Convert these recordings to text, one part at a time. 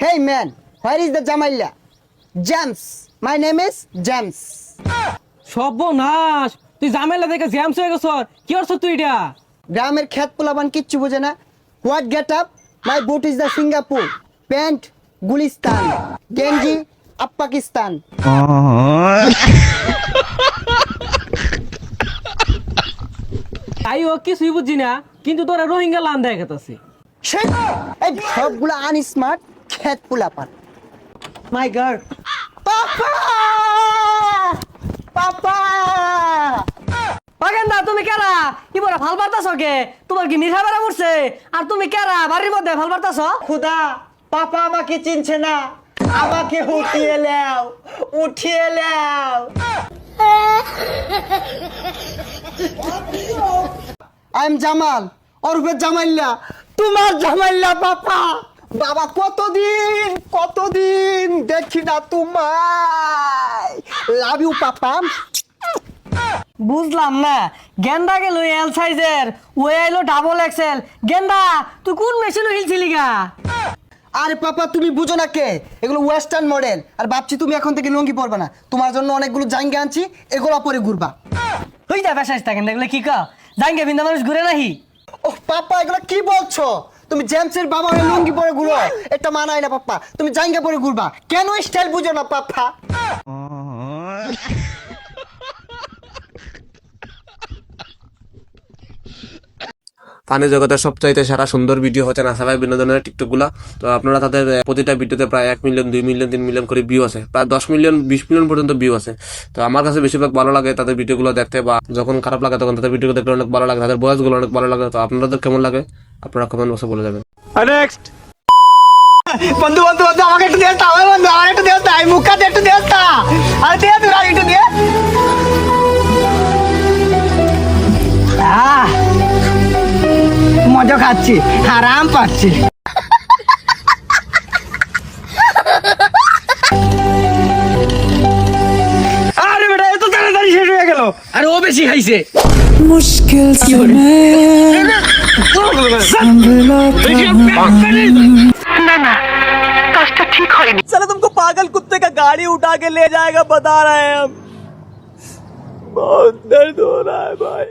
Hey man, where is the Jamaila? James. My name is James. সর্বনাশ, তুই জামেলা দেখে jams হয়ে গেছ। কি করছ তুই এটা? গ্রামের খেত পোলাবান কিচ্ছু বোঝে না। What get up? My boot is the Singapore. Pant Gulistan. Genji up Pakistan. তাই ও কিছুই বুঝছি না, কিন্তু তোরা রোহিঙ্গা লান দেখাতেছে। Shit! এই সবগুলা আনস্মার্ট খেত পোলাপান। My God. Papa! Papa! পাগেন্দা তুমি কেরা ইবরা ভাল বার্তাছ কে? তোমার কি মিঠা বেড়া পড়ছে? আর তুমি কেরা বাড়ির মধ্যে ভাল বার্তাছ? খুদা, পাপা আমাকে চিনছে না। আমাকে উঠিয়ে নাও, উঠিয়ে নাও। আই এম জামাল, ওরফে জামাইল্লা। তোমার জামাইল্লা পাপা। বাবা কতদিন দেখি না তোমায়। Love you papa. বুঝলাম না, গেন্দা গেল এল সাইজের, ও আইলো ডাবল এক্সেল। গেন্দা তুই কোন মেশিনে হিলছিলি গা? আরে পাপা তুমি বুঝো না কে, এগুলো ওয়েস্টার্ন মডেল। আর ভাবছি তুমি এখন থেকে লুঙ্গি পরবে না, তোমার জন্য অনেকগুলো জাঙ্গা আনছি, এগুলো পরে ঘুরবা। তুই যা বেশাইস থাকেন দেখলে কি কা জাঙ্গে বিন্দা মানুষ ঘুরে নাহি। ও পাপা এগুলো কি বলছো? তুমি জেমসের বাবা হয়ে লুঙ্গি পরে ঘুরো, এটা মানায় না পাপা। তুমি জাঙ্গা পরে ঘুরবা, কেন স্টাইল বুঝো না পাপা? ফানি জগতের সবচাইতে সেরা সুন্দর ভিডিও হচ্ছে নাসা ভাই বিনোদনের টিকটকগুলো। তো আপনারা তাদের প্রতিটা ভিডিওতে প্রায় 1 মিলিয়ন 2 মিলিয়ন 3 মিলিয়ন করে ভিউ আছে, প্রায় 10 মিলিয়ন 20 মিলিয়ন পর্যন্ত ভিউ আছে। তো আমার কাছে বেশিরভাগ ভালো লাগে তাদের ভিডিওগুলো দেখতে, বা যখন খারাপ লাগে তখন তাদের ভিডিও দেখতে অনেক ভালো লাগে, তাদের ভয়েসগুলো অনেক ভালো লাগে। তো আপনাদের কেমন লাগে আপনারা কমেন্ট বক্সে বলে যাবেন। নেক্সট বন্ধু আমাকে একটু দিয়ে দাও, বন্ধু আমাকে একটু দিয়ে দাও, মুখটা একটু দিয়ে দাও। আর দিয়ে দাও একটু দিয়ে। মজা খাচ্ছি, আরাম পাচ্ছি। আরে বেটা, এত তাড়াতাড়ি শেষ হয়ে গেল। আরে ও বেশি খাইছে। मुश्किल चलो तुमको पागल कुत्ते का गाड़ी उठा के ले जाएगा, बता रहे हैं हम। बहुत दर्द हो रहा है भाई।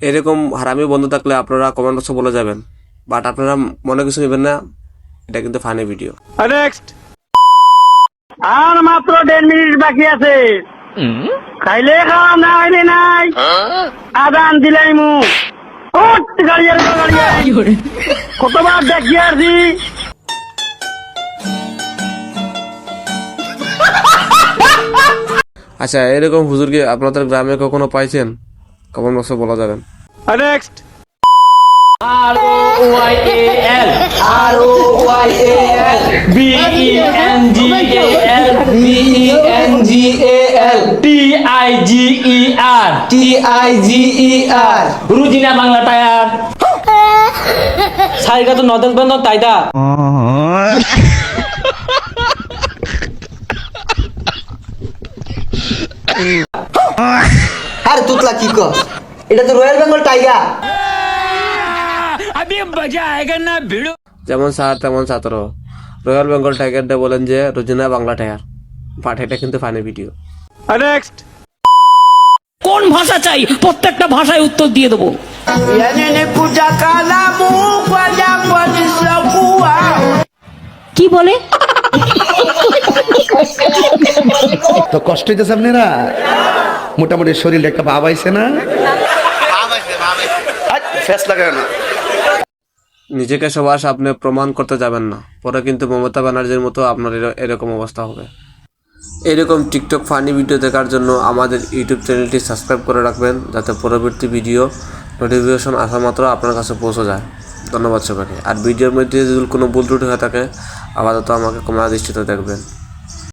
এরকম হারামি বন্ধু থাকলে আপনারা কমেন্ট বক্সে বলে যাবেন, বাট আপনারা মনে কিছু নেবেন না, এটা কিন্তু ফানি ভিডিও। নেক্সট আর মাত্র 1.5 মিনিট বাকি আছে। খাইলে খাওয়া না খাইলে নাই, আদান দিলাই মু কতবার দেখি আসি। আচ্ছা, এরকম হুজুর কি আপনাদের গ্রামে কখনো পাইছেন? কমেন্ট বক্সে বলা যাবেন। নেক্সট ROYAL BENGAL TIGER রুজিনা বাংলা টায়ার সাইগা তো নদল বন্ধ তাইদা। আরে তুতলা কি কর? এটা তো রয়্যাল বেঙ্গল টাইগার। যেমন স্যার তেমন ছাত্র, রয়্যাল বেঙ্গল টাইগারটা বলেন যে রুজিনা বাংলা টায়ার, বাট এটা কিন্তু ফানি ভিডিও। নেক্সট কোন ভাষা চাই প্রত্যেকটা ভাষায় উত্তর দিয়ে দেবো। কি বলে? তো কষ্ট হইতেছে আপনারা? মোটামুটি শরীরে একটা ভাব আইছে না? ফেস লাগায় না। নিজেকে সবার সামনে প্রমাণ করতে যাবেন না, পরে কিন্তু মমতা ব্যানার্জির মতো আপনার এরকম অবস্থা হবে। এরকম টিকটক ফানি ভিডিও দেখার জন্য আমাদের ইউটিউব চ্যানেলটি সাবস্ক্রাইব করে রাখবেন, যাতে পরবর্তী ভিডিও নোটিফিকেশন আসা মাত্র আপনার কাছে পৌঁছে যায়। ধন্যবাদ সবাইকে। আর ভিডিওর মধ্যে যদি কোনো ভুল ত্রুটি হয়ে থাকে আপাতত আমাকে ক্ষমা দৃষ্টিতে দেখবেন।